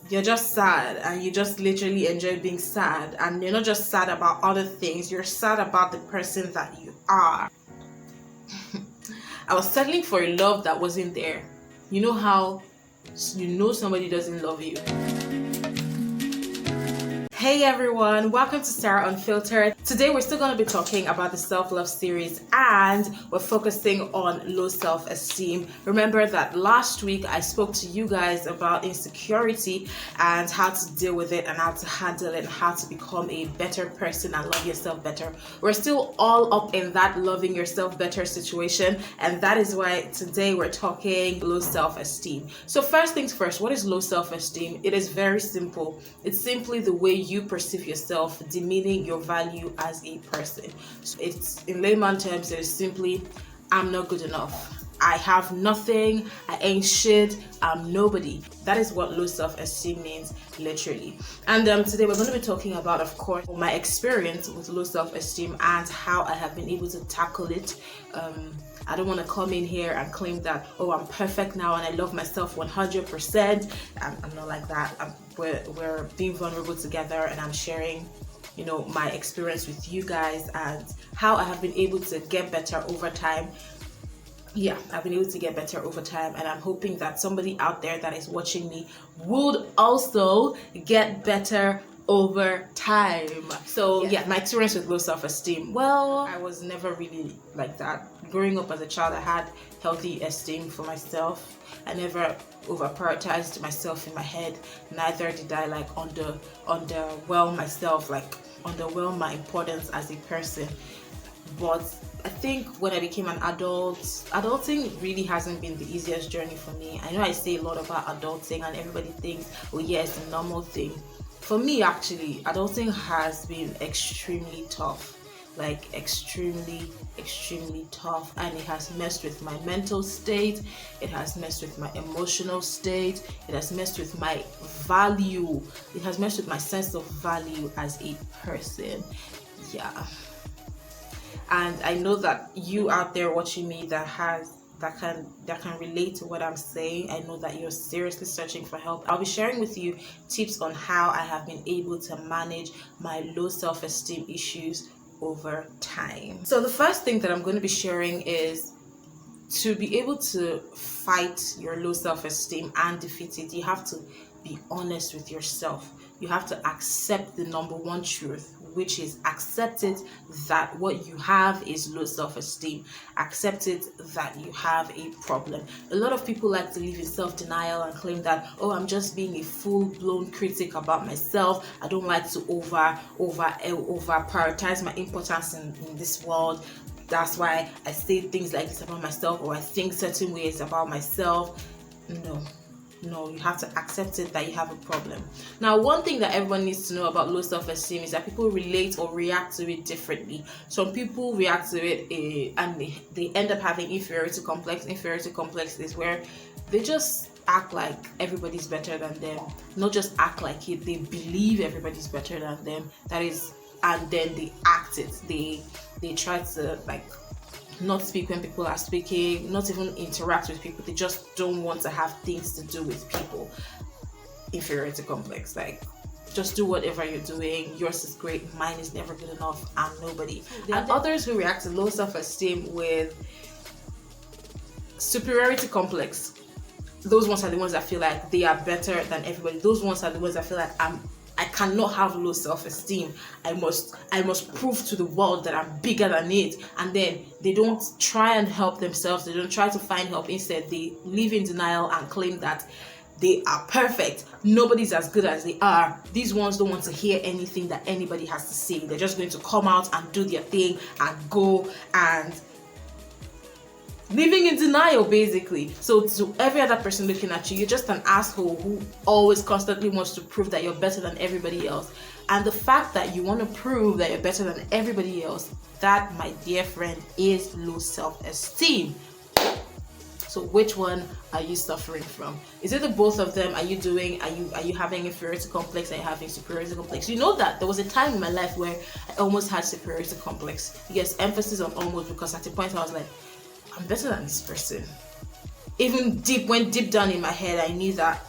you're just sad and you just literally enjoy being sad, and you're not just sad about other things, you're sad about the person that you are. I was settling for a love that wasn't there. You know how you know somebody doesn't love you? Hey everyone, welcome to Sarah Unfiltered. Today we're still going to be talking about the self-love series, and we're focusing on low self-esteem. Remember that last week I spoke to you guys about insecurity and how to deal with it and how to handle it and how to become a better person and love yourself better. We're still all up in that loving yourself better situation, and that is why today we're talking low self-esteem. So first things first, what is low self-esteem? It is very simple. It's simply the way you perceive yourself, demeaning your value as a person. So it's, in layman terms, it is simply, I'm not good enough, I have nothing, I ain't shit, I'm nobody. That is what low self-esteem means, literally. And today we're going to be talking about, of course, my experience with low self-esteem and how I have been able to tackle it. I don't want to come in here and claim that, oh, I'm perfect now and I love myself 100%. I'm not like that. We're being vulnerable together, and I'm sharing, my experience with you guys and how I have been able to get better over time. Yeah, I've been able to get better over time, and I'm hoping that somebody out there that is watching me would also get better over time. So yeah, my experience with low self-esteem. Well, I was never really like that. Growing up as a child, I had healthy esteem for myself. I never over-prioritized myself in my head. Neither did I underwhelm myself, underwhelm my importance as a person. But I think when I became an adult, adulting really hasn't been the easiest journey for me. I know I say a lot about adulting and everybody thinks, oh yeah, it's a normal thing. For me, actually, adulting has been extremely tough. Extremely tough, and it has messed with my mental state, it has messed with my emotional state, it has messed with my value, it has messed with my sense of value as a person. Yeah. And I know that you out there watching me that can relate to what I'm saying. I know that you're seriously searching for help. I'll be sharing with you tips on how I have been able to manage my low self-esteem issues over time. So the first thing that I'm going to be sharing is, to be able to fight your low self-esteem and defeat it, you have to be honest with yourself. You have to accept the number one truth, which is accept it that what you have is low self-esteem. Accept it that you have a problem. A lot of people like to live in self-denial and claim that, oh, I'm just being a full-blown critic about myself. I don't like to over prioritize my importance in this world. That's why I say things like this about myself, or I think certain ways about myself. No, you have to accept it that you have a problem. Now, one thing that everyone needs to know about low self-esteem is that people relate or react to it differently. Some people react to it and they end up having inferiority complex. Inferiority complex is where they just act like everybody's better than them. Not just act like it, they believe everybody's better than them. That is, and then they act it. They try to not speak when people are speaking, not even interact with people. They just don't want to have things to do with people. Inferiority complex, just do whatever you're doing. Yours is great, mine is never good enough, I'm nobody. And others who react to low self-esteem with superiority complex, those ones are the ones that feel like they are better than everybody. Those ones are the ones that feel like I cannot have low self-esteem. I must prove to the world that I'm bigger than it. And then they don't try and help themselves. They don't try to find help. Instead, they live in denial and claim that they are perfect. Nobody's as good as they are. These ones don't want to hear anything that anybody has to say. They're just going to come out and do their thing and go and living in denial, basically. So to every other person looking at you, you're just an asshole who always constantly wants to prove that you're better than everybody else. And the fact that you want to prove that you're better than everybody else, that, my dear friend, is low self-esteem. So which one are you suffering from? Is it the both of them? Are you having inferiority complex? Are you having superiority complex? You know that there was a time in my life where I almost had superiority complex. Yes, emphasis on almost, because at a point I was like, I'm better than this person. Even deep down in my head, I knew that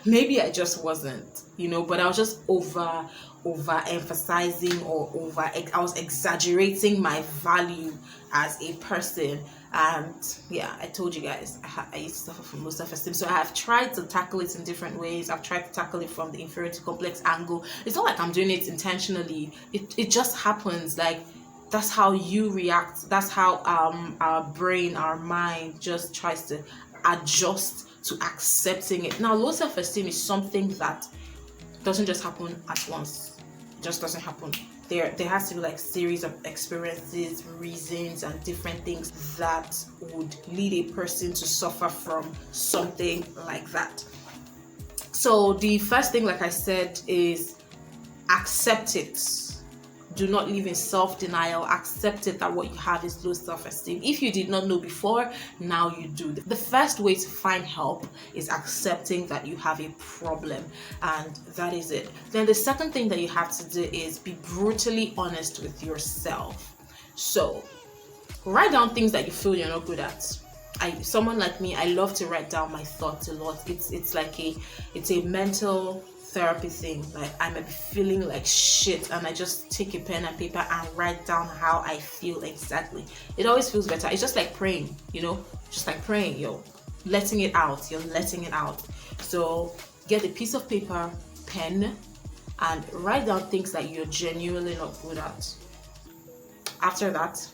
Maybe I just wasn't, but I was just over emphasizing I was exaggerating my value as a person. And yeah, I told you guys I used to suffer from low self-esteem, so I have tried to tackle it in different ways. I've tried to tackle it from the inferiority complex angle. It's not like I'm doing it intentionally. It just happens. Like, that's how you react. That's how our brain, our mind just tries to adjust to accepting it. Now, low self-esteem is something that doesn't just happen at once. It just doesn't happen. There has to be like series of experiences, reasons, and different things that would lead a person to suffer from something like that. So the first thing, like I said, is accept it. Do not live in self-denial. Accept it that what you have is low self-esteem. If you did not know before, now you do. The first way to find help is accepting that you have a problem, and that is it. Then the second thing that you have to do is be brutally honest with yourself. So write down things that you feel you're not good at. Someone like me, I love to write down my thoughts a lot. It's like a mental therapy thing. Like, I might be feeling like shit and I just take a pen and paper and write down how I feel exactly. It always feels better. It's just like praying, just like praying. You're letting it out. So get a piece of paper, pen, and write down things that you're genuinely not good at. After that,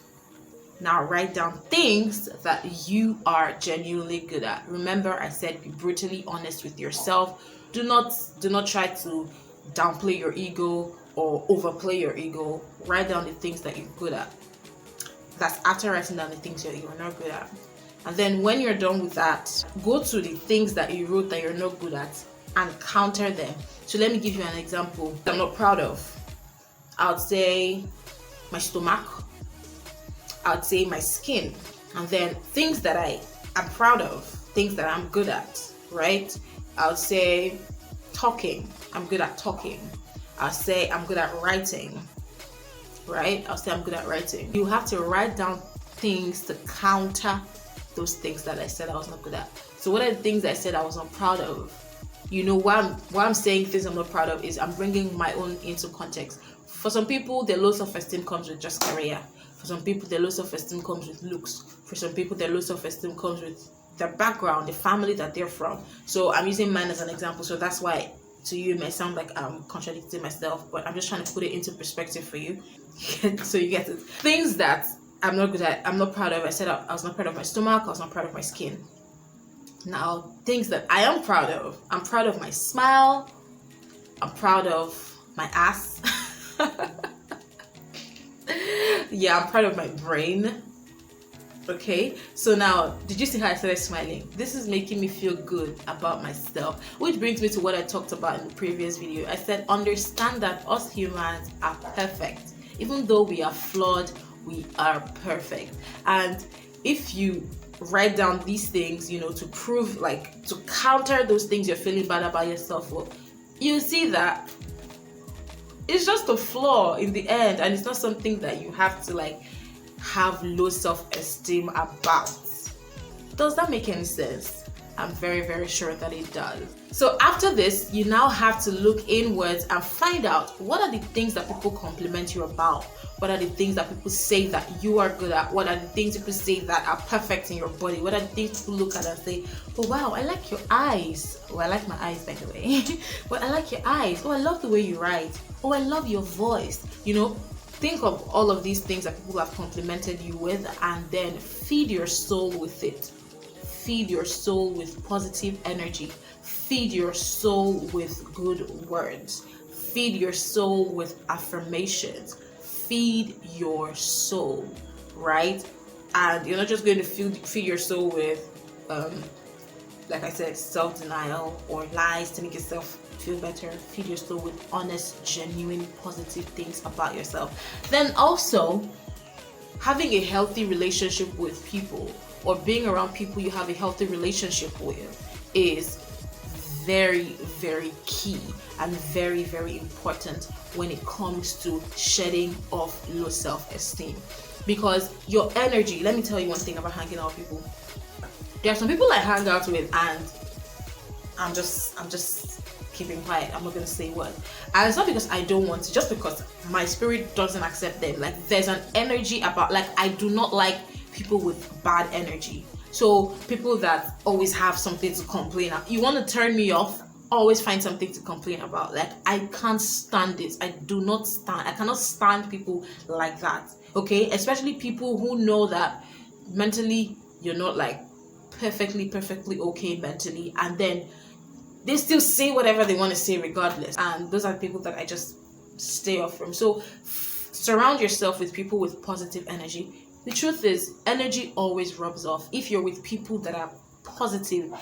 now write down things that you are genuinely good at. Remember, I said be brutally honest with yourself. Do not try to downplay your ego or overplay your ego. Write down the things that you're good at. That's after writing down the things you're not good at. And then when you're done with that, go to the things that you wrote that you're not good at and counter them. So let me give you an example that I'm not proud of. I would say my stomach. I would say my skin. And then things that I am proud of, things that I'm good at, right? I would say talking. I'm good at talking. I'll say I'm good at writing, right? I'll say I'm good at writing. You have to write down things to counter those things that I said I was not good at. So what are the things I said I was not proud of? Why I'm saying things I'm not proud of is I'm bringing my own into context. For some people, their low self-esteem comes with just career. For some people, their low self-esteem comes with looks. For some people, their low self-esteem comes with their background, the family that they're from. So I'm using mine as an example. So that's why to you it may sound like I'm contradicting myself, but I'm just trying to put it into perspective for you. So you get it. Things that I'm not good at, I'm not proud of. I said I was not proud of my stomach. I was not proud of my skin. Now, things that I am proud of. I'm proud of my smile. I'm proud of my ass. Yeah, I'm proud of my brain. Okay, so now, did you see how I started smiling? This is making me feel good about myself, which brings me to what I talked about in the previous video. I said, understand that us humans are perfect. Even though we are flawed, we are perfect. And if you write down these things, to prove, like, to counter those things you're feeling bad about yourself, well, you see that it's just a flaw in the end, and it's not something that you have to, like, have low self-esteem about. Does that make any sense? I'm very, very sure that it does. So after this, you now have to look inwards and find out what are the things that people compliment you about. What are the things that people say that you are good at? What are the things people say that are perfect in your body? What are the things people look at and say, oh wow, I like your eyes. Oh, I like my eyes, by the way. But I like your eyes. Oh, I love the way you write. Oh, I love your voice. Think of all of these things that people have complimented you with, and then feed your soul with it. Feed your soul with positive energy. Feed your soul with good words. Feed your soul with affirmations. Feed your soul, right? And you're not just going to feed your soul with, like I said, self-denial or lies to make yourself feel better. Feed your soul with honest, genuine, positive things about yourself. Then also, having a healthy relationship with people, or being around people you have a healthy relationship with, is very, very key and very, very important when it comes to shedding off low self-esteem. Because your energy, let me tell you one thing about hanging out with people. There are some people I hang out with and I'm just keeping quiet. I'm not gonna say what. And it's not because I don't want to, just because my spirit doesn't accept them. Like there's an energy about, like, I do not like people with bad energy. So people that always have something to complain about. You want to turn me off? Always find something to complain about. Like, I can't stand it. I cannot stand people like that. Okay, especially people who know that mentally you're not like perfectly okay mentally, and then they still say whatever they want to say regardless. And those are the people that I just stay off from. So surround yourself with people with positive energy. The truth is, energy always rubs off. If you're with people that are positive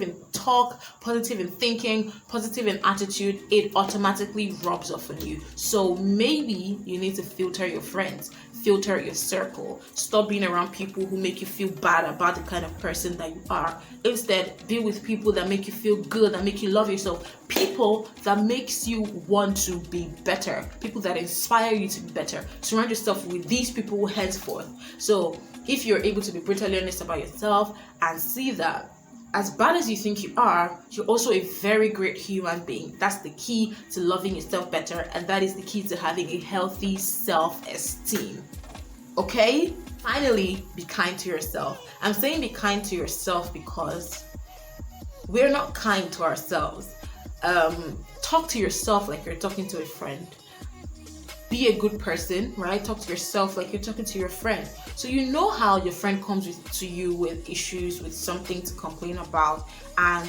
in talk, positive in thinking, positive in attitude, it automatically rubs off on you. So maybe you need to filter your friends, filter your circle. Stop being around people who make you feel bad about the kind of person that you are. Instead, be with people that make you feel good, that make you love yourself, people that makes you want to be better, people that inspire you to be better. Surround yourself with these people henceforth. So if you're able to be brutally honest about yourself and see that as bad as you think you are, you're also a very great human being. That's the key to loving yourself better, and that is the key to having a healthy self-esteem. Okay? Finally, be kind to yourself. I'm saying be kind to yourself because we're not kind to ourselves. Talk to yourself like you're talking to a friend. Be a good person, right? Talk to yourself like you're talking to your friend. So you know how your friend comes to you with issues, with something to complain about, and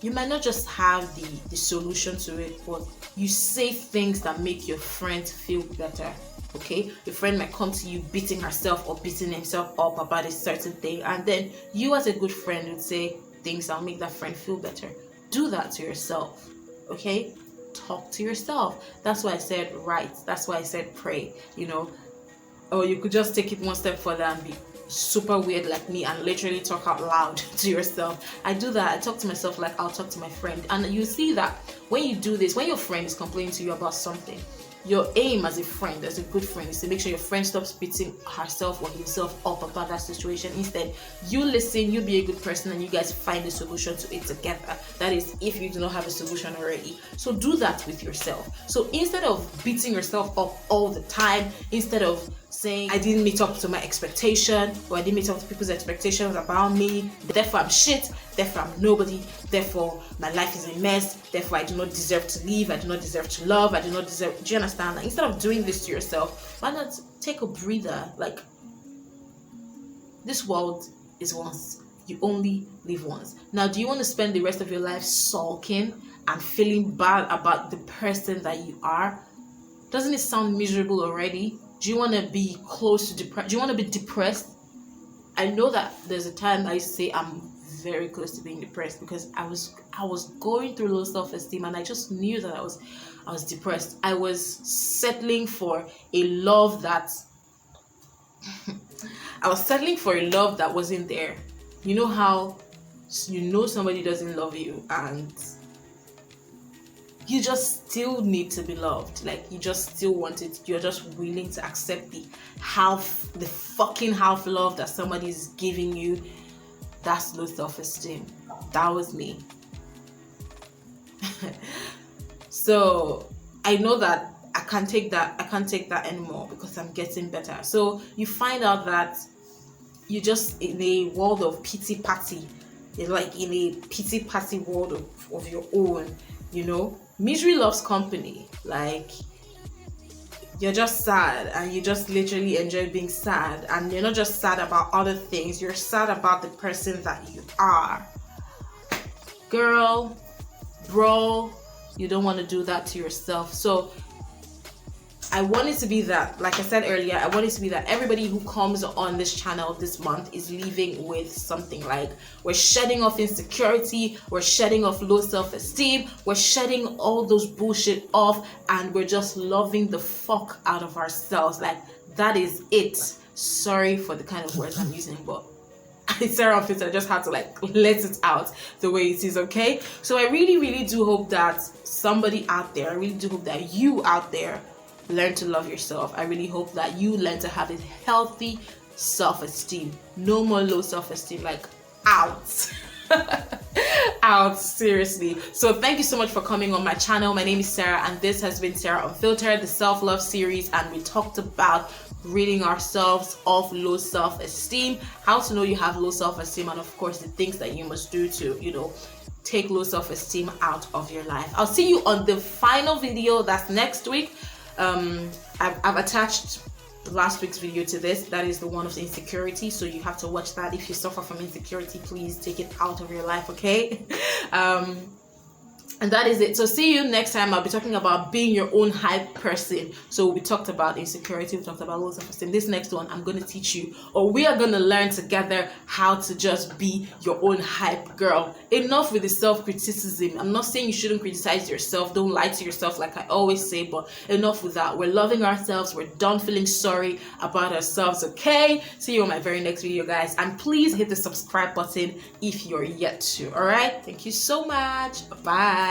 you might not just have the solution to it, but you say things that make your friend feel better. Okay, your friend might come to you beating herself or beating himself up about a certain thing, and then you as a good friend would say things that'll make that friend feel better. Do that to yourself. Okay, talk to yourself. That's why I said write. That's why I said pray. Or you could just take it one step further and be super weird like me and literally talk out loud to yourself. I do that. I talk to myself like I'll talk to my friend. And you see that when you do this, when your friend is complaining to you about something, your aim as a friend, as a good friend, is to make sure your friend stops beating herself or himself up about that situation. Instead, you listen, you be a good person, and you guys find a solution to it together. That is, if you do not have a solution already. So do that with yourself. So instead of beating yourself up all the time, instead of saying, I didn't meet up to my expectation, or I didn't meet up to people's expectations about me, therefore I'm shit, therefore I'm nobody, therefore my life is a mess, therefore I do not deserve to live, I do not deserve to love, I do not deserve. Do you understand? Like, instead of doing this to yourself, why not take a breather? Like, this world is once, you only live once. Now, do you want to spend the rest of your life sulking and feeling bad about the person that you are? Doesn't it sound miserable already? Do you want to be close to depression? Do you want to be depressed? I know that there's a time I say I'm very close to being depressed because I was going through low self-esteem, and I just knew that I was depressed. I was settling for a love that wasn't there. You know how somebody doesn't love you and you just still need to be loved. Like, you just still want it. You're just willing to accept the fucking half love that somebody's giving you. That's low self-esteem. That was me. So I know that I can't take that anymore because I'm getting better. So you find out that you just in a world of pity party. You're like in a pity party world of your own, Misery loves company. Like, you're just sad and you just literally enjoy being sad, and you're not just sad about other things, you're sad about the person that you are. Girl, bro, you don't want to do that to yourself. So I want it to be that, like I said earlier, I want it to be that everybody who comes on this channel this month is leaving with something. Like, we're shedding off insecurity, we're shedding off low self-esteem, we're shedding all those bullshit off, and we're just loving the fuck out of ourselves. Like, that is it. Sorry for the kind of words I'm using, but it's Sarah Unfiltered. I just had to let it out the way it is, okay? So I really, really do hope that somebody out there, I really do hope that you out there learn to love yourself. I really hope that you learn to have a healthy self-esteem. No more low self-esteem. Like, out. out, seriously. So thank you so much for coming on my channel. My name is Sarah, and this has been Sarah Unfiltered, the self-love series, and we talked about ridding ourselves of low self-esteem, how to know you have low self-esteem, and of course the things that you must do to, take low self-esteem out of your life. I'll see you on the final video. That's next week. I've attached last week's video to this. That is the one of the insecurity, so you have to watch that. If you suffer from insecurity, please take it out of your life, okay? And that is it. So see you next time. I'll be talking about being your own hype person. So we talked about insecurity, we talked about low self-esteem. This next one, I'm going to teach you, or we are going to learn together how to just be your own hype girl. Enough with the self-criticism. I'm not saying you shouldn't criticize yourself. Don't lie to yourself like I always say, but enough with that. We're loving ourselves. We're done feeling sorry about ourselves, okay? See you on my very next video, guys. And please hit the subscribe button if you're yet to, all right? Thank you so much. Bye.